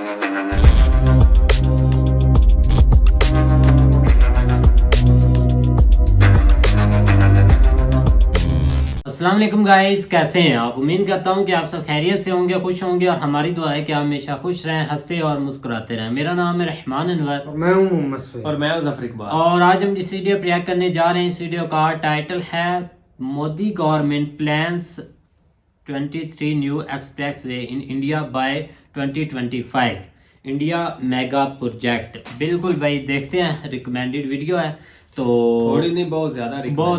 अस्सलाम वालेकुम गाइस, कैसे हैं आप। उम्मीद करता हूं कि आप सब खैरियत से होंगे, खुश होंगे और हमारी दुआ है कि आप हमेशा खुश रहें, हंसते और मुस्कुराते रहें। मेरा नाम है रहमान अनवर और मैं हूं मोहम्मद सैयद और मैं जफर इकबाल। और आज हम जिस वीडियो रिएक्ट करने जा रहे हैं, इस वीडियो का टाइटल है Modi government plans 23 new express way in India by 2025 India mega project. बिल्कुल भाई, देखते हैं, रिकमेंडेड वीडियो है तो थोड़ी नहीं, बहुत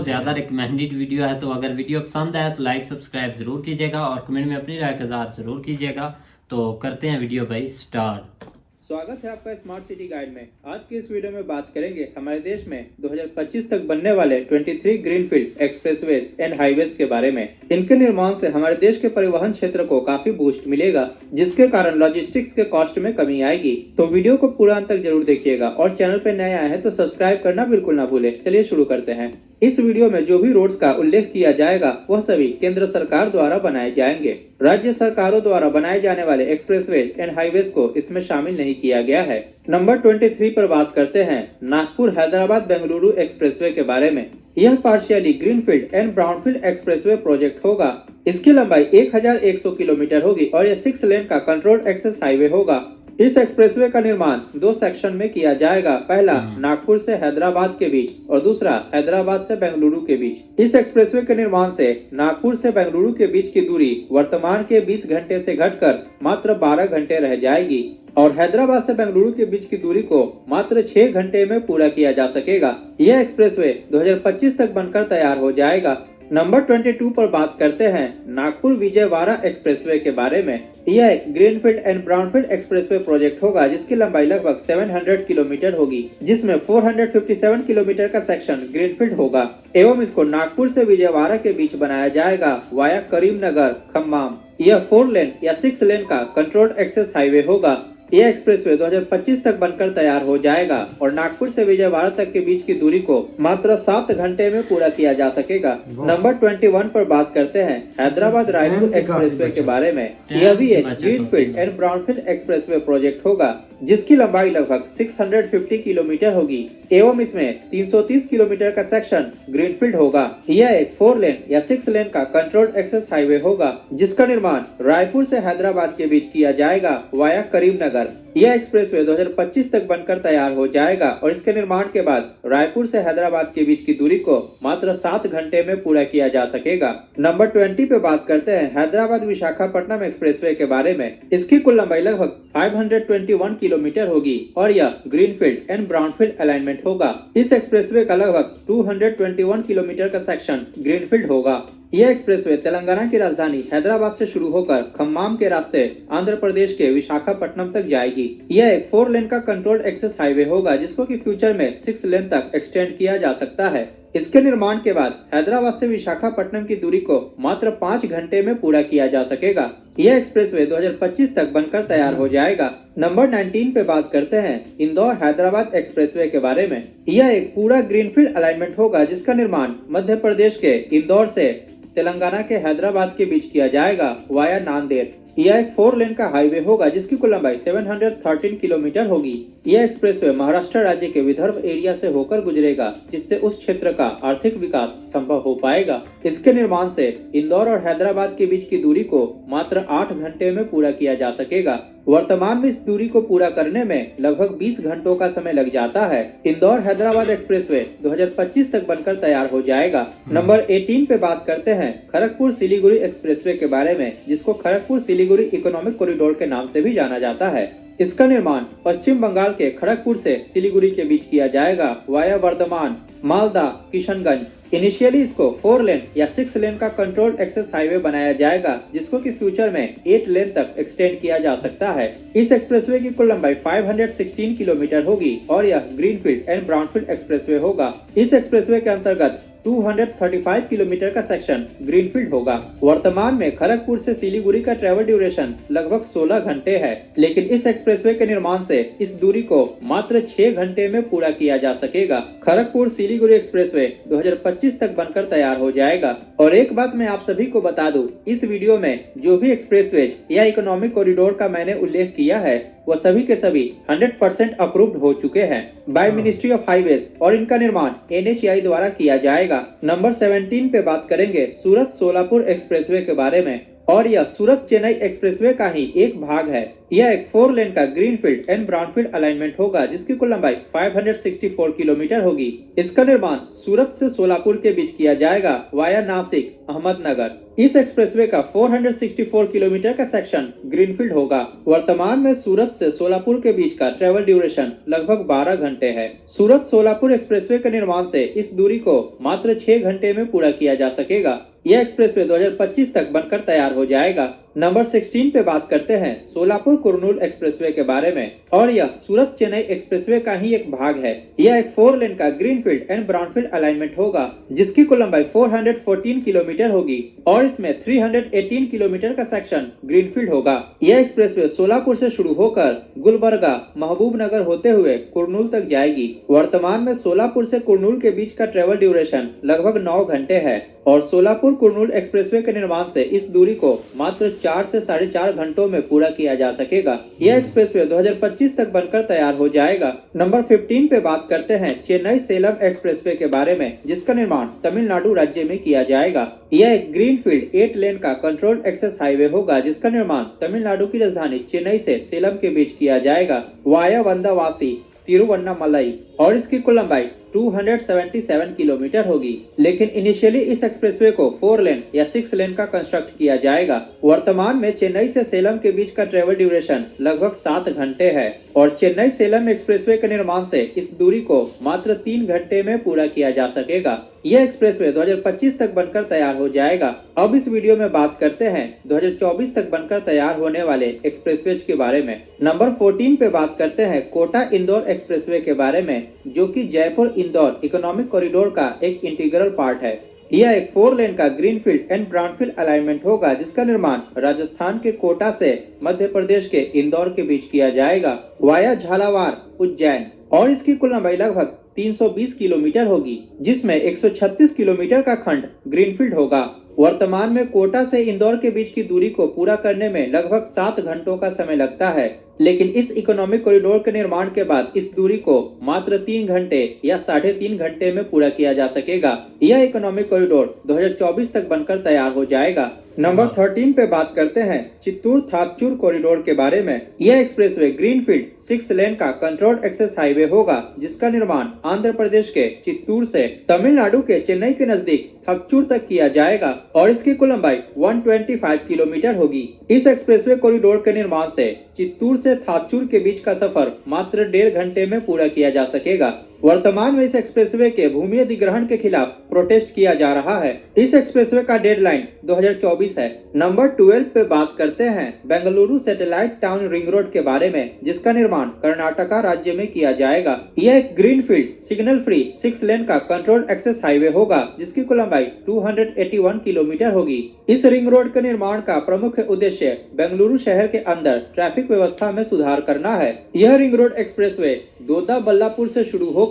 ज्यादा रिकमेंडेड वीडियो है। तो अगर वीडियो पसंद आए तो लाइक सब्सक्राइब जरूर कीजिएगा और कमेंट में अपनी राय का इज़हार जरूर कीजिएगा। तो करते हैं वीडियो भाई स्टार्ट। स्वागत है आपका स्मार्ट सिटी गाइड में। आज की इस वीडियो में बात करेंगे हमारे देश में 2025 तक बनने वाले 23 ग्रीनफील्ड एक्सप्रेसवेज एंड हाईवेज के बारे में। इनके निर्माण से हमारे देश के परिवहन क्षेत्र को काफी बूस्ट मिलेगा, जिसके कारण लॉजिस्टिक्स के कॉस्ट में कमी आएगी। तो वीडियो को पूरा अंत तक जरूर देखिएगा और चैनल पर नए आए हैं तो सब्सक्राइब करना बिल्कुल ना भूले। चलिए शुरू करते हैं। इस वीडियो में जो भी रोड्स का उल्लेख किया जाएगा वह सभी केंद्र सरकार द्वारा बनाए जाएंगे। राज्य सरकारों द्वारा बनाए जाने वाले एक्सप्रेसवेज एंड हाईवेज को इसमें शामिल नहीं किया गया है। नंबर 23 पर बात करते हैं नागपुर हैदराबाद बेंगलुरु एक्सप्रेसवे के बारे में। यह partially greenfield and brownfield expressway project होगा। इसकी लंबाई 1100 किलोमीटर होगी और यह 6 लेन का कंट्रोल्ड एक्सेस हाईवे होगा। इस एक्सप्रेसवे का निर्माण 2 सेक्शन में किया जाएगा। पहला नागपुर से हैदराबाद के बीच और दूसरा हैदराबाद से बेंगलुरु के बीच। इस एक्सप्रेसवे के निर्माण से नागपुर से बेंगलुरु के बीच की दूरी वर्तमान के 20 घंटे से घटकर मात्र 12 घंटे रह जाएगी और हैदराबाद से बेंगलुरु के बीच की दूरी को मात्र 6 घंटे में पूरा किया जा सकेगा। यह एक्सप्रेसवे 2025 तक बनकर तैयार हो जाएगा। नंबर 22 पर बात करते हैं नागपुर विजयवाड़ा एक्सप्रेसवे के बारे में। यह एक greenfield and brownfield expressway project होगा, जिसकी लंबाई लगभग 700 किलोमीटर होगी, जिसमें 457 किलोमीटर का सेक्शन ग्रीनफील्ड होगा एवं इसको नागपुर से विजयवाड़ा के बीच बनाया जाएगा वाया करीमनगर खम्माम। यह 4 लेन या 6 लेन का कंट्रोल्ड एक्सेस हाईवे होगा। यह एक्सप्रेसवे 2025 तक बनकर तैयार हो जाएगा और नागपुर से विजयवाड़ा तक के बीच की दूरी को मात्र 7 घंटे में पूरा किया जा सकेगा। नंबर 21 पर बात करते हैं हैदराबाद रायपुर एक्सप्रेसवे के बारे में। यह भी एक greenfield and brownfield expressway project होगा, जिसकी लंबाई लगभग 650 किलोमीटर होगी एवं इसमें 330 किलोमीटर का सेक्शन ग्रीनफील्ड होगा। यह एक 4 लेन या 6 लेन का कंट्रोल्ड एक्सेस हाईवे होगा, जिसका निर्माण रायपुर से हैदराबाद के बीच किया जाएगा वाया करीमनगर। यह एक्सप्रेसवे 2025 तक बनकर तैयार हो जाएगा और इसके निर्माण के बाद रायपुर से हैदराबाद के बीच की दूरी को मात्र 7 घंटे में पूरा किया जा सकेगा। नंबर 20 पे बात करते हैं हैदराबाद विशाखापट्टनम एक्सप्रेसवे के बारे में। इसकी कुल लंबाई लगभग 521 किलोमीटर होगी और यह ग्रीनफील्ड एंड ब्राउनफील्ड अलाइनमेंट होगा। इस एक्सप्रेसवे का लगभग 221 किलोमीटर का सेक्शन ग्रीनफील्ड होगा। यह एक्सप्रेसवे तेलंगाना की राजधानी हैदराबाद से शुरू होकर खम्माम के रास्ते आंध्र प्रदेश के विशाखापट्टनम तक जाएगी। यह एक 4 लेन का कंट्रोल्ड एक्सेस हाईवे होगा, जिसको कि फ्यूचर में 6 लेन तक एक्सटेंड किया जा सकता है। इसके निर्माण के बाद हैदराबाद से विशाखापट्टनम की दूरी को मात्र 5 घंटे में पूरा किया जा सकेगा। यह एक्सप्रेसवे 2025 तक बनकर तैयार हो जाएगा। नंबर 19 पे बात करते हैं इंदौर हैदराबाद एक्सप्रेसवे के बारे में। यह एक पूरा ग्रीनफील्ड अलाइनमेंट होगा, जिसका निर्माण मध्य प्रदेश के इंदौर से तेलंगाना के हैदराबाद के बीच किया जाएगा वाया नांदेड़। यह एक 4 लेन का हाईवे होगा, जिसकी कुल लंबाई 713 किलोमीटर होगी। यह एक्सप्रेसवे महाराष्ट्र राज्य के विदर्भ एरिया से होकर गुजरेगा, जिससे उस क्षेत्र का आर्थिक विकास संभव हो पाएगा। इसके निर्माण से इंदौर और हैदराबाद के बीच की दूरी को मात्र 8 घंटे में पूरा किया जा सकेगा। वर्तमान में इस दूरी को पूरा करने में लगभग 20 घंटों का समय लग जाता है। इंदौर हैदराबाद एक्सप्रेसवे 2025 तक बनकर तैयार हो जाएगा। नंबर 18 पे बात करते हैं खड़गपुर सिलीगुड़ी एक्सप्रेसवे के बारे में, जिसको खड़गपुर सिलीगुड़ी इकोनॉमिक कॉरिडोर के नाम से भी जाना जाता है। इसका निर्माण पश्चिम बंगाल के खड़गपुर से सिलीगुड़ी के बीच किया जाएगा वाया वर्धमान, मालदा, किशनगंज। इनिशियली इसको 4 लेन या 6 लेन का कंट्रोल्ड एक्सेस हाईवे बनाया जाएगा, जिसको कि फ्यूचर में 8 लेन तक एक्सटेंड किया जा सकता है। इस एक्सप्रेसवे की कुल लंबाई 516 किलोमीटर होगी और यह ग्रीनफील्ड एंड ब्राउनफील्ड एक्सप्रेसवे होगा। इस एक्सप्रेसवे के अंतर्गत 235 किलोमीटर का सेक्शन ग्रीनफील्ड होगा। वर्तमान में खड़गपुर से सिलीगुड़ी का ट्रेवल ड्यूरेशन लगभग 16 घंटे है, लेकिन इस एक्सप्रेसवे के निर्माण से इस दूरी को मात्र 6 घंटे में पूरा किया जा सकेगा। खड़गपुर सिलीगुड़ी एक्सप्रेसवे 2025 तक बनकर तैयार हो जाएगा। और एक बात मैं आप सभी को बता दूं, इस वीडियो में जो भी एक्सप्रेसवेज या इकोनॉमिक कॉरिडोर का मैंने उल्लेख किया है वो सभी के सभी 100% अप्रूव्ड हो चुके हैं बाय मिनिस्ट्री ऑफ हाईवेज और इनका निर्माण NHAI द्वारा किया जाएगा। नंबर 17 पे बात करेंगे सूरत सोलापुर एक्सप्रेसवे के बारे में और यह सूरत चेन्नई एक्सप्रेसवे का ही एक भाग है। यह एक 4 लेन का ग्रीनफील्ड एंड ब्राउनफील्ड अलाइनमेंट होगा जिसकी कुल लंबाई 564 किलोमीटर होगी। इसका निर्माण सूरत से सोलापुर के बीच किया जाएगा वाया नासिक अहमदनगर। इस एक्सप्रेसवे का 464 किलोमीटर का सेक्शन ग्रीनफील्ड होगा। वर्तमान में सूरत से सोलापुर के बीच का ट्रेवल ड्यूरेशन लगभग 12 घंटे है। सूरत सोलापुर एक्सप्रेसवे के निर्माण से इस दूरी को मात्र 6 घंटे में पूरा किया जा सकेगा। यह एक्सप्रेसवे 2025 तक बनकर तैयार हो जाएगा। नंबर 16 पे बात करते हैं सोलापुर कुरनूल एक्सप्रेसवे के बारे में और यह सूरत चेन्नई एक्सप्रेसवे का ही एक भाग है। यह एक 4 लेन का ग्रीनफील्ड एंड ब्राउनफील्ड अलाइनमेंट होगा जिसकी कुल लंबाई 414 किलोमीटर होगी और इसमें 318 किलोमीटर का सेक्शन ग्रीनफील्ड होगा। यह एक्सप्रेसवे सोलापुर से शुरू होकर गुलबर्गा महबूबनगर होते हुए कुरनूल तक जाएगी। वर्तमान में सोलापुर से कुरनूल के बीच का ट्रेवल ड्यूरेशन लगभग 9 घंटे है और सोलापुर कुरनूल एक्सप्रेसवे के निर्माण से इस दूरी को मात्र 4 से 4.5 घंटों में पूरा किया जा सकेगा। यह एक्सप्रेसवे 2025 तक बनकर तैयार हो जाएगा। नंबर 15 पे बात करते हैं चेन्नई सेलम एक्सप्रेसवे के बारे में जिसका निर्माण तमिलनाडु राज्य में किया जाएगा। यह एक ग्रीनफील्ड 8 लेन का कंट्रोल्ड एक्सेस हाईवे होगा जिसका निर्माण तमिलनाडु की राजधानी चेन्नई से सेलम के बीच किया जाएगा वाया वंदावासी तिरुवन्नामलाई और इसकी कुल लंबाई 277 किलोमीटर होगी। लेकिन इनिशियली इस एक्सप्रेसवे को 4 लेन या 6 लेन का कंस्ट्रक्ट किया जाएगा। वर्तमान में चेन्नई से सेलम के बीच का ट्रेवल ड्यूरेशन लगभग 7 घंटे है और चेन्नई सेलम एक्सप्रेसवे के निर्माण से इस दूरी को मात्र 3 घंटे में पूरा किया जा सकेगा। यह एक्सप्रेसवे 2025 तक बनकर तैयार हो जाएगा। अब इस वीडियो में बात करते हैं 2024 तक बनकर तैयार होने वाले एक्सप्रेसवेज के बारे में। नंबर 14 पे बात करते हैं कोटा इंदौर एक्सप्रेसवे के बारे में जो कि जयपुर इंदौर इकोनॉमिक कॉरिडोर का एक इंटीग्रल पार्ट है। यह एक 4 लेन का ग्रीनफील्ड एंड ब्राउनफील्ड अलाइनमेंट होगा जिसका निर्माण राजस्थान के कोटा से मध्य प्रदेश के इंदौर के बीच किया जाएगा वाया झालावाड़ उज्जैन और इसकी कुल लंबाई लगभग 320 किलोमीटर होगी जिसमें 136 किलोमीटर का खंड ग्रीनफील्ड होगा। वर्तमान में कोटा से इंदौर के बीच की दूरी को पूरा करने में लगभग 7 घंटों का समय लगता है लेकिन इस इकोनॉमिक कॉरिडोर के निर्माण के बाद इस दूरी को मात्र 3 घंटे या 3.5 घंटे में पूरा किया जा सकेगा। यह इकोनॉमिक कॉरिडोर 2024 तक बनकर तैयार हो जाएगा। नंबर 13 पे बात करते हैं चित्तूर थापचूर कॉरिडोर के बारे में। यह एक्सप्रेसवे ग्रीनफील्ड 6 लेन का कंट्रोल्ड एक्सेस हाईवे होगा जिसका निर्माण आंध्र प्रदेश के चित्तूर से तमिलनाडु के चेन्नई के नजदीक थपचूर तक किया जाएगा और इसकी कुल लंबाई 125 किलोमीटर होगी। इस एक्सप्रेसवे कॉरिडोर के निर्माण से चित्तूर से थापचूर के बीच का सफर मात्र 1.5 घंटे में पूरा किया जा सकेगा। वर्तमान में इस एक्सप्रेसवे के भूमि अधिग्रहण के खिलाफ प्रोटेस्ट किया जा रहा है। इस एक्सप्रेसवे का डेडलाइन 2024 है। नंबर 12 पे बात करते हैं Bengaluru satellite town ring road के बारे में जिसका निर्माण कर्नाटका राज्य में किया जाएगा। यह एक ग्रीनफील्ड सिग्नल फ्री 6 लेन का कंट्रोल्ड एक्सेस हाईवे होगा जिसकी कुल लंबाई 281 किलोमीटर होगी। इस रिंग रोड के निर्माण का प्रमुख उद्देश्य बेंगलुरु शहर के अंदर ट्रैफिक व्यवस्था में सुधार करना है। यह ring road expressway Doda Ballapur से शुरू होकर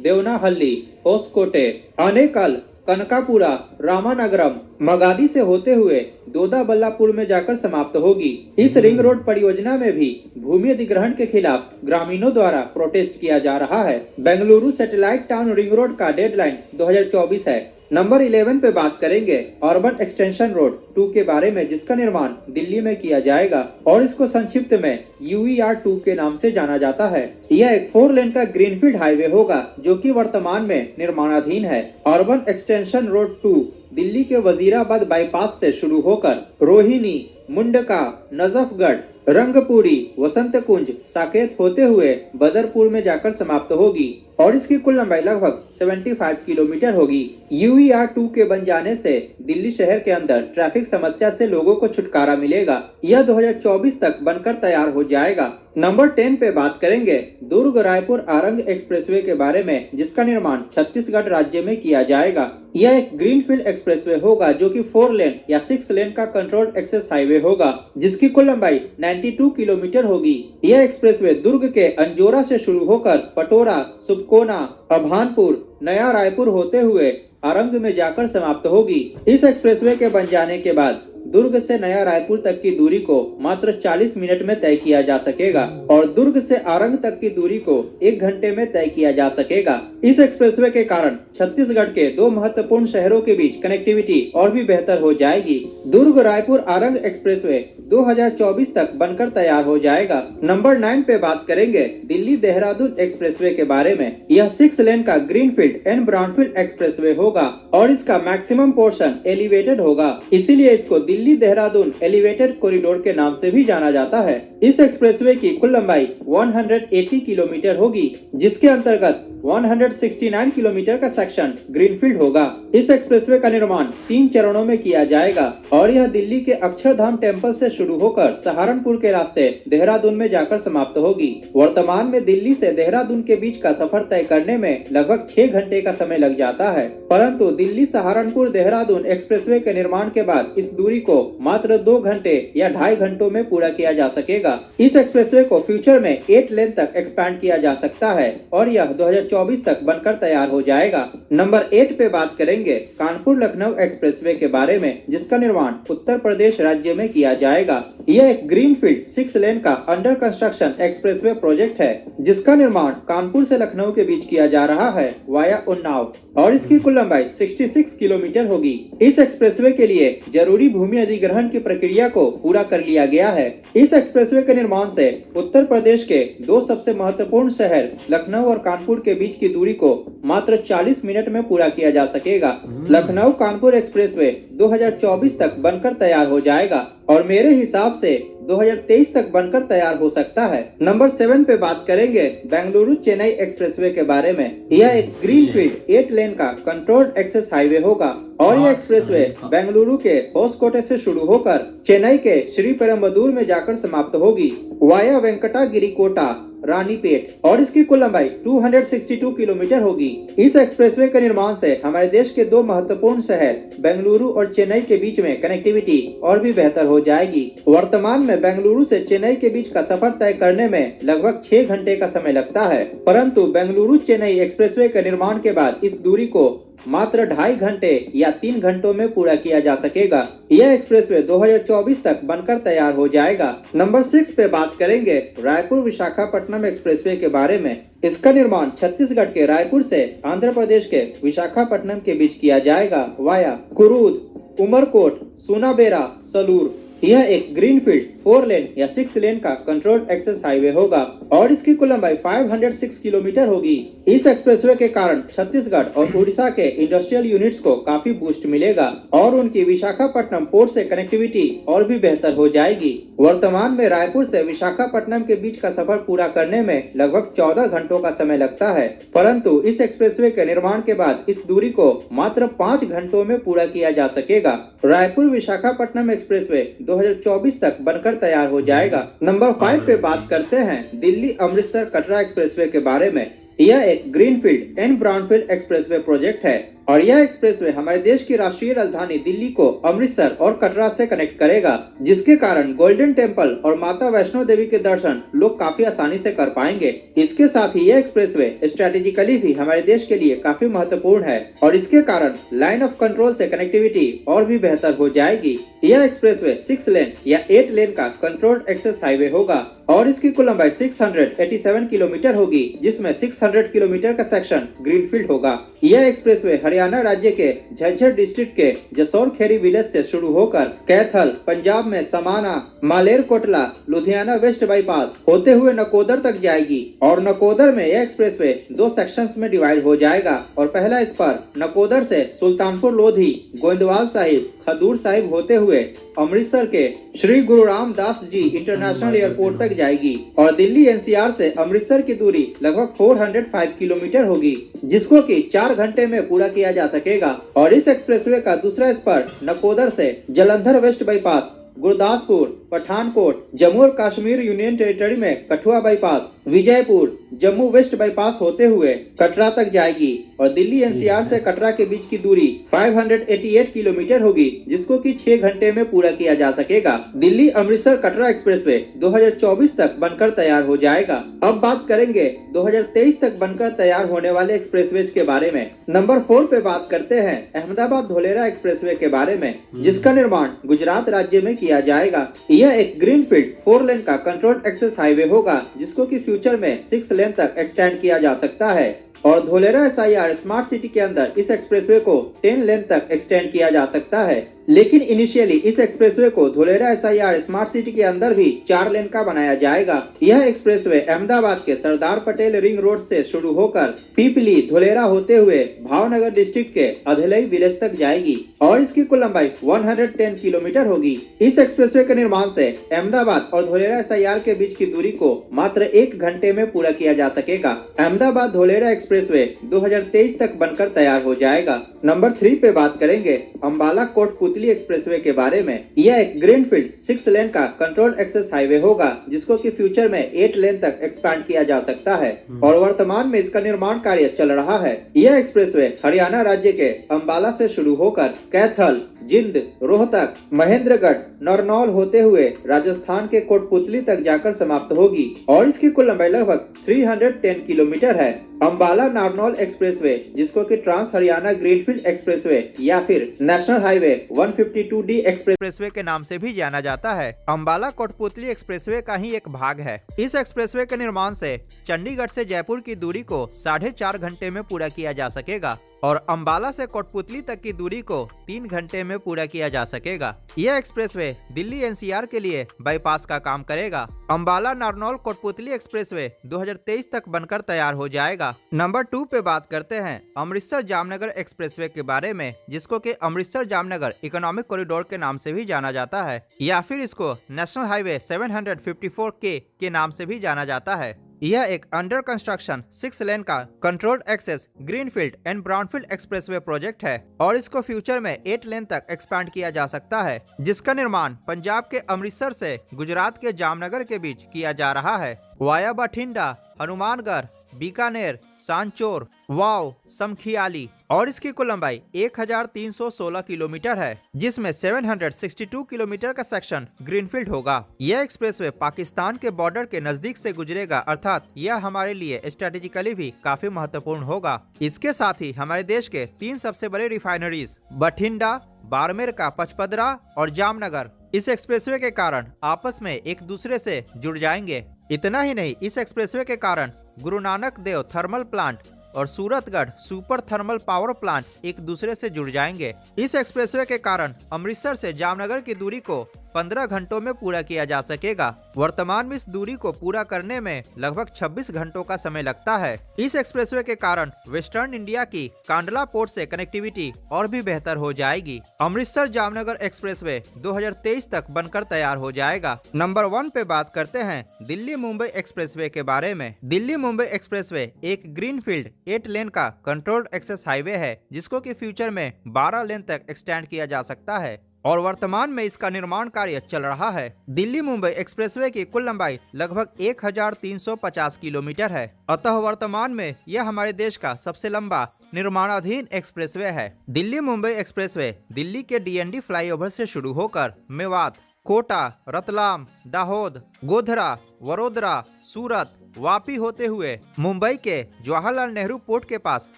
देवनाहल्ली, होसकोटे, आनेकल, कनकापुरा, रामानगरम, मगादी से होते हुए दोदा बल्लापुर में जाकर समाप्त होगी। इस रिंग रोड परियोजना में भी भूमि अधिग्रहण के खिलाफ ग्रामीणों द्वारा प्रोटेस्ट किया जा रहा है। Bengaluru satellite town ring road का डेडलाइन 2024 है। नंबर 11 पे बात करेंगे अर्बन एक्सटेंशन रोड 2 के बारे में जिसका निर्माण दिल्ली में किया जाएगा और इसको संक्षिप्त में UER 2 के नाम से जाना जाता है। यह एक 4 लेन का ग्रीनफील्ड हाईवे होगा जो कि वर्तमान में निर्माणाधीन है। अर्बन एक्सटेंशन रोड 2 दिल्ली के वजीराबाद बाईपास से शुरू होकर रोहिणी, मुंडका, नजफगढ़, रंगपुरी, वसंत कुंज, साकेत होते हुए बदरपुर में जाकर समाप्त होगी और इसकी कुल लंबाई लगभग 75 किलोमीटर होगी। UER 2 के बन जाने से दिल्ली शहर के अंदर ट्रैफिक समस्या से लोगों को छुटकारा मिलेगा। यह 2024 तक बनकर तैयार हो जाएगा। नंबर 10 पे बात करेंगे दुर्ग रायपुर आरंग एक्सप्रेसवे के बारे में जिसका निर्माण छत्तीसगढ़ राज्य में किया जाएगा। यह एक ग्रीनफील्ड एक्सप्रेसवे होगा जो कि 4 लेन या 6 लेन का कंट्रोल्ड एक्सेस हाईवे होगा जिसकी कुल लंबाई 92 किलोमीटर होगी। यह एक्सप्रेसवे दुर्ग के अंजोरा से शुरू होकर पटोरा, सुबकोना, अभानपुर, नया रायपुर होते हुए आरंग में जाकर समाप्त होगी। इस एक्सप्रेसवे के बन जाने के बाद दुर्ग से नया रायपुर तक की दूरी को मात्र 40 मिनट में तय किया जा सकेगा और दुर्ग से आरंग तक की दूरी को 1 घंटे में तय किया जा सकेगा। इस एक्सप्रेसवे के कारण छत्तीसगढ़ के 2 महत्वपूर्ण शहरों के बीच कनेक्टिविटी और भी बेहतर हो जाएगी। दुर्ग रायपुर आरंग एक्सप्रेसवे 2024 तक बनकर तैयार हो जाएगा। नंबर 9 पे बात करेंगे दिल्ली देहरादून एक्सप्रेसवे के बारे में। यह 6 लेन का ग्रीनफील्ड एंड ब्राउनफील्ड एक्सप्रेसवे होगा और इसका मैक्सिमम पोर्शन एलिवेटेड होगा, इसीलिए इसको दिल्ली देहरादून एलिवेटेड कॉरिडोर के नाम से भी जाना जाता है। इस एक्सप्रेसवे की कुल लंबाई 180 किलोमीटर होगी, जिसके अंतर्गत 169 किलोमीटर का सेक्शन ग्रीनफील्ड होगा। इस एक्सप्रेसवे का निर्माण 3 चरणों में किया जाएगा और यह दिल्ली के अक्षरधाम टेम्पल से शुरू होकर सहारनपुर के रास्ते देहरादून में जाकर समाप्त होगी। वर्तमान में दिल्ली से देहरादून के बीच का सफर तय करने में लगभग 6 घंटे का समय लग जाता है, परंतु दिल्ली सहारनपुर देहरादून एक्सप्रेसवे के निर्माण के बाद इस दूरी को मात्र 2 घंटे या 2.5 घंटों में पूरा किया जा सकेगा। इस एक्सप्रेसवे को फ्यूचर में 8 लेन तक एक्सपैंड किया जा सकता है और यह 2024 तक बनकर तैयार हो जाएगा। नंबर 8 पे बात करेंगे कानपुर लखनऊ एक्सप्रेसवे के बारे में, जिसका निर्माण उत्तर प्रदेश राज्य में किया जाएगा। यह एक ग्रीनफील्ड 6 लेन का अंडर कंस्ट्रक्शन एक्सप्रेसवे प्रोजेक्ट है, जिसका निर्माण कानपुर से लखनऊ के बीच किया जा रहा है वाया उन्नाव और इसकी कुल लंबाई 66 किलोमीटर होगी। इस एक्सप्रेसवे के लिए जरूरी भूमि अधिग्रहण की प्रक्रिया को पूरा कर लिया गया है। इस एक्सप्रेसवे के निर्माण से उत्तर प्रदेश के 2 सबसे महत्वपूर्ण शहर लखनऊ और कानपुर के बीच की दूरी को मात्र 40 मिनट में पूरा किया जा सकेगा। लखनऊ कानपुर एक्सप्रेसवे 2024 तक बनकर तैयार हो जाएगा और मेरे हिसाब से 2023 तक बनकर तैयार हो सकता है। नंबर 7 पे बात करेंगे बेंगलुरु चेन्नई एक्सप्रेसवे के बारे में। यह एक ग्रीनफील्ड 8 लेन का कंट्रोल्ड एक्सेस हाईवे होगा और यह एक्सप्रेसवे बेंगलुरु के होसकोटे से शुरू होकर चेन्नई के श्री पेरम्बदूर में जाकर समाप्त होगी वाया वेंकटागिरी कोटा रानीपेट और इसकी कुल लंबाई 262 किलोमीटर होगी। इस एक्सप्रेसवे के निर्माण से हमारे देश के 2 महत्वपूर्ण शहर बेंगलुरु और चेन्नई के बीच में कनेक्टिविटी और भी बेहतर हो जाएगी। वर्तमान में बेंगलुरु से चेन्नई के बीच का सफर तय करने में लगभग 6 घंटे का समय लगता है, परंतु बेंगलुरु चेन्नई एक्सप्रेसवे के निर्माण के बाद इस दूरी को मात्र 2.5 घंटे या 3 घंटों में पूरा किया जा सकेगा। यह एक्सप्रेसवे 2024 तक बनकर तैयार हो जाएगा। नंबर 6 पे बात करेंगे रायपुर विशाखापट्टनम एक्सप्रेसवे के बारे में। इसका निर्माण छत्तीसगढ़ के रायपुर से आंध्र प्रदेश के विशाखापट्टनम के बीच किया जाएगा वाया कुरूद, उमरकोट, सोनाबेरा, सलूर। यह एक ग्रीनफील्ड 4 लेन या 6 लेन का कंट्रोल्ड एक्सेस हाईवे होगा और इसकी कुल लंबाई 506 किलोमीटर होगी। इस एक्सप्रेसवे के कारण छत्तीसगढ़ और उड़ीसा के इंडस्ट्रियल यूनिट्स को काफी बूस्ट मिलेगा और उनकी विशाखापट्टनम पोर्ट से कनेक्टिविटी और भी बेहतर हो जाएगी। वर्तमान में रायपुर से विशाखापट्टनम के बीच का सफर पूरा करने में लगभग 14 घंटों का समय लगता है, परंतु इस एक्सप्रेसवे के निर्माण के बाद इस दूरी को मात्र 5 घंटों में पूरा किया जा सकेगा। रायपुर विशाखापट्टनम एक्सप्रेसवे 2024 तक बनकर तैयार हो जाएगा। नंबर 5 पे बात करते हैं दिल्ली अमृतसर कटरा एक्सप्रेसवे के बारे में। यह एक greenfield and brownfield expressway project है और यह एक्सप्रेसवे हमारे देश की राष्ट्रीय राजधानी दिल्ली को अमृतसर और कटरा से कनेक्ट करेगा, जिसके कारण गोल्डन टेम्पल और माता वैष्णो देवी के दर्शन लोग काफी आसानी से कर पाएंगे। इसके साथ ही यह एक्सप्रेसवे स्ट्रेटेजिकली भी हमारे देश के लिए काफी महत्वपूर्ण है और इसके कारण लाइन ऑफ कंट्रोल से कनेक्टिविटी और भी बेहतर हो जाएगी। यह एक्सप्रेसवे 6 लेन या 8 लेन का कंट्रोल्ड एक्सेस हाईवे होगा और इसकी कुल लंबाई 687 किलोमीटर होगी, जिसमें 600 किलोमीटर का सेक्शन ग्रीनफील्ड होगा। यह एक्सप्रेसवे हरियाणा राज्य के झज्जर डिस्ट्रिक्ट के जसौर खेरी विलेज से शुरू होकर कैथल, पंजाब में समाना, मालेरकोटला, लुधियाना वेस्ट बाईपास होते हुए नकोदर तक जाएगी और नकोदर में यह एक्सप्रेसवे 2 सेक्शंस में डिवाइड हो जाएगा और पहला स्पर नकोदर से सुल्तानपुर लोधी, गोविंदवाल साहिब, खदूर साहिब होते हुए अमृतसर के श्री गुरु रामदास जी इंटरनेशनल एयरपोर्ट तक जाएगी और दिल्ली एनसीआर से अमृतसर की दूरी लगभग 405 किलोमीटर होगी, जिसको कि 4 घंटे में पूरा किया जा सकेगा। और इस एक्सप्रेसवे का दूसरा स्पर नकोदर से जलंधर वेस्ट बाईपास गुरदासपुर, पठानकोट, जम्मू और कश्मीर यूनियन टेरिटरी में Kathua bypass, Vijaypur, Jammu west bypass होते हुए कटरा तक जाएगी और दिल्ली एनसीआर से कटरा के बीच की दूरी 588 किलोमीटर होगी, जिसको कि 6 घंटे में पूरा किया जा सकेगा। दिल्ली अमृतसर कटरा एक्सप्रेसवे 2024 तक बनकर तैयार हो जाएगा। अब बात करेंगे 2023 तक बनकर तैयार होने वाले एक्सप्रेसवेज के बारे में। नंबर 4 पे बात करते हैं अहमदाबाद धोलेरा एक्सप्रेसवे के बारे में, जिसका निर्माण गुजरात राज्य में किया जाएगा। यह एक ग्रीनफील्ड 4 लेन का कंट्रोल्ड एक्सेस हाईवे होगा, जिसको कि फ्यूचर में 6 लेन तक एक्सटेंड किया जा सकता है और धोलेरा SIR स्मार्ट सिटी के अंदर इस एक्सप्रेसवे को 10 लेन तक एक्सटेंड किया जा सकता है। लेकिन इनिशियली इस एक्सप्रेसवे को धोलेरा SIR स्मार्ट सिटी के अंदर भी 4 लेन का बनाया जाएगा। यह एक्सप्रेसवे अहमदाबाद के सरदार पटेल रिंग रोड से शुरू होकर पीपली धोलेरा होते हुए भावनगर डिस्ट्रिक्ट के अधेलाई विलेज तक जाएगी और इसकी कुल लंबाई 110 किलोमीटर होगी। इस एक्सप्रेसवे के निर्माण से अहमदाबाद और धोलेरा SIR के बीच की दूरी को मात्र 1 घंटे में पूरा किया जा सकेगा। अहमदाबाद धोलेरा एक्सप्रेसवे 2023 तक बनकर तैयार हो जाएगा। नंबर 3 पे बात करेंगे अंबाला कोटपुतली एक्सप्रेसवे के बारे में। यह एक ग्रीनफील्ड 6 लेन का कंट्रोल्ड एक्सेस हाईवे होगा, जिसको कि फ्यूचर में 8 लेन तक एक्सपैंड किया जा सकता है और वर्तमान में इसका निर्माण कार्य चल रहा है। यह एक्सप्रेसवे हरियाणा राज्य के अंबाला से शुरू होकर कैथल, जिंद, रोहतक, महेंद्रगढ़, नरनौल होते हुए राजस्थान के कोटपुतली तक जाकर समाप्त होगी और इसकी कुल लंबाई लगभग 310 किलोमीटर है। अंबाला नारनौल एक्सप्रेसवे, जिसको कि ट्रांस हरियाणा ग्रीनफील्ड एक्सप्रेसवे या फिर नेशनल हाईवे 152D एक्सप्रेसवे के नाम से भी जाना जाता है, अंबाला कोटपुतली एक्सप्रेसवे का ही एक भाग है। इस एक्सप्रेसवे के निर्माण से चंडीगढ़ से जयपुर की दूरी को 4.5 घंटे में पूरा किया जा सकेगा और अंबाला से कोटपुतली तक की दूरी को 3 घंटे में पूरा किया जा सकेगा। यह एक्सप्रेसवे दिल्ली NCR के लिए बाईपास का काम करेगा। अंबाला नारनौल कोटपुतली एक्सप्रेसवे 2023 तक बनकर तैयार हो जाएगा। नंबर 2 पे बात करते हैं अमृतसर जामनगर एक्सप्रेसवे के बारे में, जिसको कि अमृतसर जामनगर इकोनॉमिक कॉरिडोर के नाम से भी जाना जाता है या फिर इसको नेशनल हाईवे 754K के नाम से भी जाना जाता है। यह एक अंडर कंस्ट्रक्शन 6 लेन का controlled access greenfield and brownfield expressway project है और इसको फ्यूचर में 8 लेन तक एक्सपैंड किया जा सकता है, जिसका निर्माण पंजाब के अमृतसर से गुजरात के जामनगर के बीच किया जा रहा है वाया बठिंडा, हनुमानगढ़, बीकानेर, सांचौर, वाव, समखियाली और इसकी कुल लंबाई 1316 किलोमीटर है, जिसमें 762 किलोमीटर का सेक्शन ग्रीनफील्ड होगा। यह एक्सप्रेसवे पाकिस्तान के बॉर्डर के नजदीक से गुजरेगा, अर्थात यह हमारे लिए स्ट्रेटेजिकली भी काफी महत्वपूर्ण होगा। इसके साथ ही हमारे देश के 3 सबसे बड़े रिफाइनरीज बठिंडा, बाड़मेर का पचपदरा और जामनगर इस एक्सप्रेसवे के कारण आपस में एक दूसरे से जुड़ जाएंगे। इतना ही नहीं, इस एक्सप्रेसवे के कारण गुरु नानक देव थर्मल प्लांट और Suratgarh super thermal power plant एक दूसरे से जुड़ जाएंगे। इस एक्सप्रेसवे के कारण अमृतसर से जामनगर की दूरी को 15 घंटों में पूरा किया जा सकेगा। वर्तमान में इस दूरी को पूरा करने में लगभग 26 घंटों का समय लगता है। इस एक्सप्रेसवे के कारण वेस्टर्न इंडिया की कांडला पोर्ट से कनेक्टिविटी और भी बेहतर हो जाएगी। अमृतसर जामनगर एक्सप्रेसवे 2023 तक बनकर तैयार हो जाएगा। नंबर 1 पे बात करते हैं दिल्ली मुंबई एक्सप्रेसवे के बारे में। दिल्ली मुंबई एक्सप्रेसवे एक ग्रीनफील्ड 8 लेन का कंट्रोल्ड एक्सेस हाईवे है, जिसको कि फ्यूचर में 12 लेन तक एक्सटेंड किया जा सकता है और वर्तमान में इसका निर्माण कार्य चल रहा है। दिल्ली मुंबई एक्सप्रेसवे की कुल लंबाई लगभग 1350 किलोमीटर है, अतः वर्तमान में यह हमारे देश का सबसे लंबा निर्माणाधीन एक्सप्रेसवे है। दिल्ली मुंबई एक्सप्रेसवे दिल्ली के DND फ्लाईओवर से शुरू होकर मेवात, कोटा, रतलाम, दाहोद, गोधरा, वडोदरा, सूरत, वापी होते हुए मुंबई के जवाहरलाल नेहरू पोर्ट के पास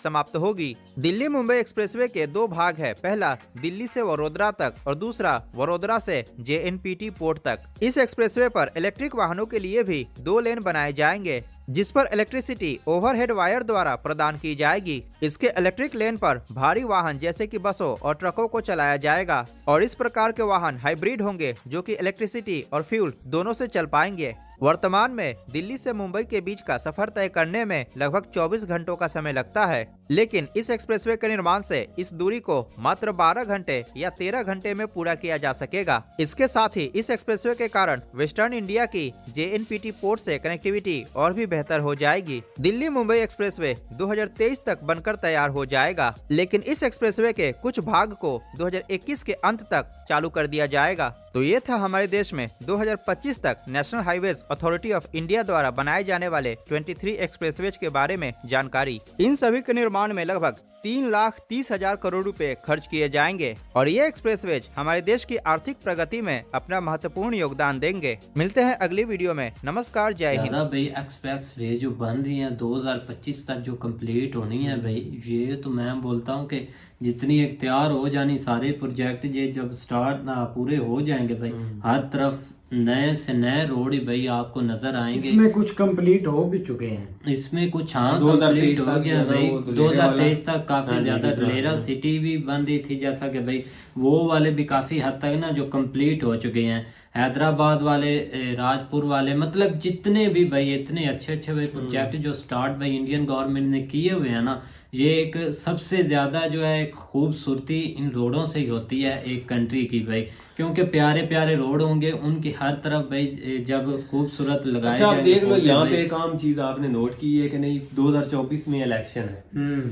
समाप्त होगी। दिल्ली मुंबई एक्सप्रेसवे के 2 भाग है, पहला दिल्ली से वडोदरा तक और दूसरा वडोदरा से JNPT पोर्ट तक। इस एक्सप्रेसवे पर इलेक्ट्रिक वाहनों के लिए भी 2 लेन बनाए जाएंगे, जिस पर इलेक्ट्रिसिटी ओवरहेड वायर द्वारा प्रदान की जाएगी। इसके इलेक्ट्रिक लेन पर भारी वाहन जैसे कि बसों और ट्रकों को चलाया जाएगा और इस प्रकार के वाहन हाइब्रिड होंगे, जो कि इलेक्ट्रिसिटी और फ्यूल दोनों से चल पाएंगे। वर्तमान में दिल्ली से मुंबई के बीच का सफर तय करने में लगभग 24 घंटों का समय लगता है, लेकिन इस एक्सप्रेसवे के निर्माण से इस दूरी को मात्र 12 घंटे या 13 घंटे में पूरा किया जा सकेगा। इसके साथ ही इस एक्सप्रेसवे के कारण वेस्टर्न इंडिया की JNPT पोर्ट से कनेक्टिविटी और भी बेहतर हो जाएगी। दिल्ली मुंबई एक्सप्रेसवे 2023 तक बनकर तैयार हो जाएगा, लेकिन इस एक्सप्रेसवे के कुछ भाग को 2021 के अंत तक चालू कर दिया जाएगा। तो ये था हमारे देश में 2025 तक national highways authority of India द्वारा बनाए जाने वाले 23 एक्सप्रेसवेज के बारे में जानकारी। इन सभी के निर्माण में लगभग 3,30,000 करोड़ रुपए खर्च किए जाएंगे और ये एक्सप्रेसवेज हमारे देश की आर्थिक प्रगति में अपना महत्वपूर्ण योगदान देंगे। मिलते हैं अगली वीडियो में। नमस्कार, जय हिंद। भाई एक्सप्रेस वे जो बन रही है 2025 तक जो कंप्लीट होनी है भाई, ये तो मैं बोलता हूँ कि जितनी एक तैयार हो जानी सारे प्रोजेक्ट ये जब स्टार्ट पूरे हो जाएंगे भाई, हर तरफ नए से नए रोड ही भाई आपको नजर आएंगे। इसमें कुछ कंप्लीट हो भी चुके हैं, इसमें कुछ हाँ 2023 हो गया भाई। 2023 तक काफी ज्यादा हाँ, डलेरा सिटी भी बन रही थी, जैसा कि भाई वो वाले भी काफी हद तक ना जो कंप्लीट हो चुके हैं। हैदराबाद वाले, राजपुर वाले, मतलब जितने भी भाई इतने अच्छे अच्छे भाई प्रोजेक्ट जो स्टार्ट भाई इंडियन गवर्नमेंट ने किए हुए हैं ना, ये एक सबसे ज्यादा जो है एक खूबसूरती इन रोडों से ही होती है एक कंट्री की भाई, क्योंकि प्यारे प्यारे रोड होंगे उनकी हर तरफ भाई जब खूबसूरत लगाए अच्छा, आप देख लो यहाँ पे एक आम चीज आपने नोट की है कि नहीं, 2024 में इलेक्शन है,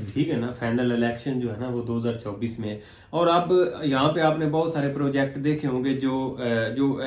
ठीक है ना, फाइनल इलेक्शन जो है ना वो 2024 में है। और अब यहाँ पे आपने बहुत सारे प्रोजेक्ट देखे होंगे जो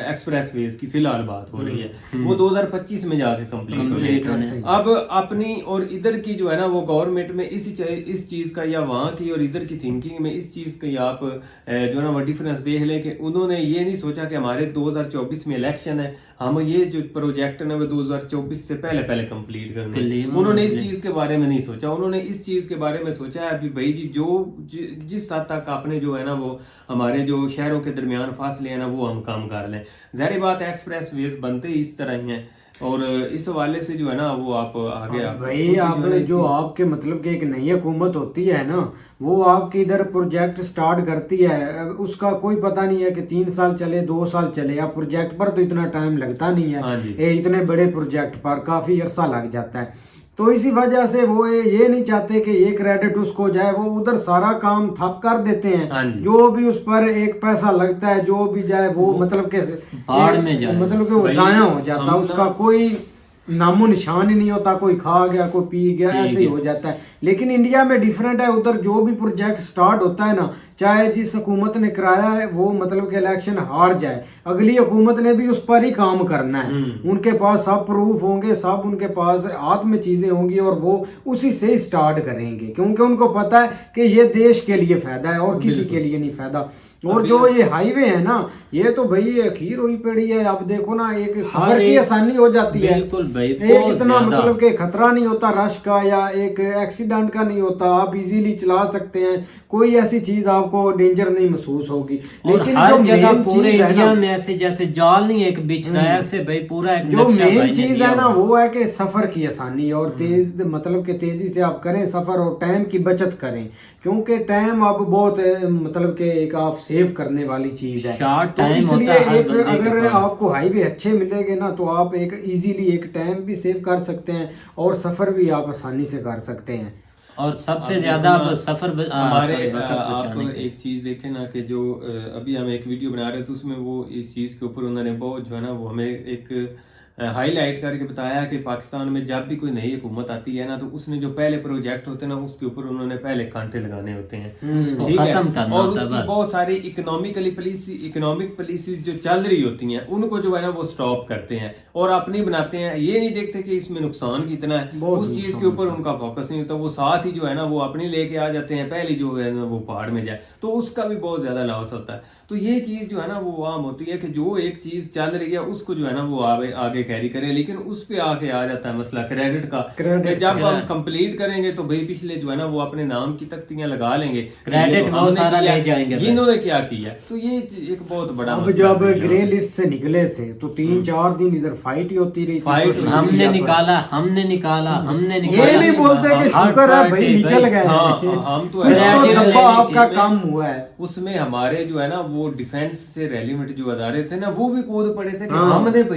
एक्सप्रेसवेज की फिलहाल बात हो रही है वो 2025 में जाके कंप्लीट होने। अब अपनी और इधर की जो है ना वो गवर्नमेंट में इस चीज का या वहाँ की और इधर की थिंकिंग में इस चीज का आप जो ना वो डिफरेंस देख लें कि उन्होंने ये नहीं सोचा कि हमारे 2024 में इलेक्शन है, हम ये जो प्रोजेक्ट है वो 2024 से पहले कंप्लीट करने। उन्होंने इस चीज के बारे में नहीं सोचा, उन्होंने इस चीज के बारे में सोचा है अभी भाई जी जिस हद तक आपने जो है ना वो हमारे जो शहरों के दरमियान फासले हैं ना वो हम कम कर लें। जाहिर बात है एक्सप्रेस वेज बनते ही इस तरह ही हैं और इस हवाले से जो है ना वो आप आगे भाई आप जो आपके मतलब कि एक नई हुकूमत होती है ना, वो आपके इधर प्रोजेक्ट स्टार्ट करती है, उसका कोई पता नहीं है कि 3 साल चले 2 साल चले, या प्रोजेक्ट पर तो इतना टाइम लगता नहीं है। इतने बड़े प्रोजेक्ट पर काफी अरसा लग जाता है, तो इसी वजह से वो ये नहीं चाहते कि ये क्रेडिट उसको जाए, वो उधर सारा काम ठप कर देते हैं। जो भी उस पर एक पैसा लगता है जो भी जाए वो मतलब के बाढ़ में जाए, मतलब कि वो जाया हो जाता, उसका कोई नामो निशान ही नहीं होता, कोई खा गया कोई पी गया, ऐसे ही हो जाता है। लेकिन इंडिया में डिफरेंट है, उधर जो भी प्रोजेक्ट स्टार्ट होता है ना, चाहे जिस हुकूमत ने कराया है वो मतलब कि इलेक्शन हार जाए, अगली हुकूमत ने भी उस पर ही काम करना है। उनके पास सब प्रूफ होंगे, सब उनके पास हाथ में चीजें होंगी और वो उसी से ही स्टार्ट करेंगे, क्योंकि उनको पता है कि ये देश के लिए फायदा है और किसी के लिए नहीं फायदा। और जो ये हाईवे है ना, ये तो भाई अखीर हुई पड़ी है। अब देखो ना, एक सफर की आसानी हो जाती है, बिल्कुल भाई, एक इतना मतलब कि खतरा नहीं होता रश का या एक एक्सीडेंट का नहीं होता, आप इजीली चला सकते हैं, कोई ऐसी चीज आपको डेंजर नहीं महसूस होगी। लेकिन हर जो जगह मेन पूरे चीज है इंडिया ना, में ऐसे जैसे जाल नहीं एक बिछ रहा है, ऐसे भाई पूरा एक जो नक्शा मेन भाई ने चीज दिया है ना हुआ। वो है कि सफर की आसानी और तेज मतलब कि तेजी से आप करें सफर और टाइम की बचत करें, क्योंकि टाइम अब बहुत मतलब कि एक आप सेव करने वाली चीज है। शॉर्ट तो टाइम इसलिए होता है एक अगर आपको हाईवे अच्छे मिलेंगे ना तो आप एक इजीली एक टाइम भी सेव कर सकते हैं और सफर भी आप आसानी से कर सकते हैं। और सबसे ज्यादा अब सफर हमारे आप एक चीज देखें ना कि जो अभी हम एक वीडियो बना रहे थे उसमें वो इस चीज के ऊपर उन्होंने बहुत जो है ना वो हमें एक हाईलाइट करके बताया कि पाकिस्तान में जब भी कोई नई हुकूमत आती है ना तो उसने जो पहले प्रोजेक्ट होते हैं ना उसके ऊपर उन्होंने पहले कांटे लगाने होते हैं, ठीक है, और उसकी बहुत सारी इकोनॉमिक पॉलिसीज जो चल रही होती हैं उनको जो है ना वो स्टॉप करते हैं और अपनी बनाते हैं। ये नहीं देखते कि इसमें नुकसान कितना है, उस चीज के ऊपर उनका फोकस नहीं होता, वो साथ ही जो है ना वो अपनी लेके आ जाते हैं, पहले जो है ना वो पहाड़ में जाए, तो उसका भी बहुत ज्यादा लॉस होता है। तो ये चीज जो है ना वो आम होती है कि जो एक चीज चल रही है उसको जो है ना वो आगे कैरी करे, लेकिन उस पे आके आ जाता है मसला क्रेडिट का। जब हम कंप्लीट करेंगे तो भाई पिछले जो है ना वो अपने नाम की तख्तियां लगा लेंगे, क्रेडिट वो सारा ले जाएंगे, इन्होंने क्या किया। तो ये एक बहुत बड़ा अब जब ग्रे लिस्ट से निकले थे तो 3-4 दिन इधर फाइट ही होती रही, हमने निकाला ये नहीं बोलते कि शुक्र है भाई निकल गए, हम तो आपका काम हुआ है। उसमें हमारे जो है ना वो डिफेंस से रेलिवेंट जो अदारे थे ना वो भी कूद पड़े थे कि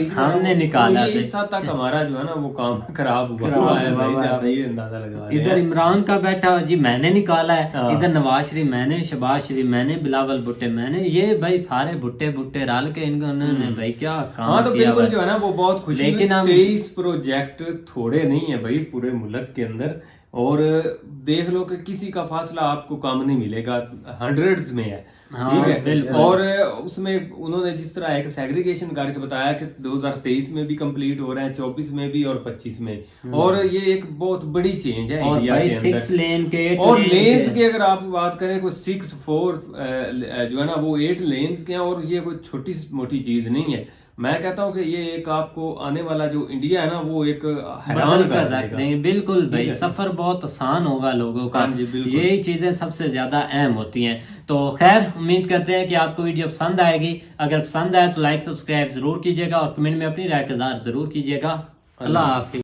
हमने निकाला, इस हद तक हमारा जो है ना वो काम खराब हुआ है भाई, ये अंदाजा लगा। इधर इमरान का बैठा जी मैंने निकाला है, इधर नवाज शरीफ मैंने, शहबाज शरीफ मैंने, बिलावल भुट्टे मैंने, ये भाई सारे भुट्टे डाल के इन्होंने भाई क्या काम तो किया। बिल्कुल जो है ना वो बहुत खुशी, लेकिन 23 प्रोजेक्ट थोड़े नहीं है भाई पूरे मुल्क के अंदर, और देख लो कि किसी का फासला आपको कम नहीं मिलेगा, हंड्रेड्स में है। हाँ, ठीक है, बिल्कुल। और उसमें उन्होंने जिस तरह एक सेग्रीगेशन करके बताया कि 2023 में भी कंप्लीट हो रहे हैं, 24 में भी और 25 में, और ये एक बहुत बड़ी चेंज है और इंडिया भाई के अंदर। 6 लेन के 8 और लेन लेन्स के। की अगर आप बात करें, कोई 6-4 जो है ना वो 8 लेन्स के हैं, और ये कोई छोटी मोटी चीज नहीं है। मैं कहता हूँ कि ये एक आपको आने वाला जो इंडिया है ना वो एक हैरान बदल कर कर रख देगा। देंगे, बिल्कुल भाई। ठीक है। सफर बहुत आसान होगा लोगों का। हाँ जी, बिल्कुल। यही चीजें सबसे ज्यादा अहम होती हैं। तो खैर, उम्मीद करते हैं कि आपको वीडियो पसंद आएगी। अगर पसंद आए तो लाइक सब्सक्राइब जरूर कीजिएगा और कमेंट में अपनी राय का इज़हार जरूर कीजिएगा। अल्लाह हाफिज।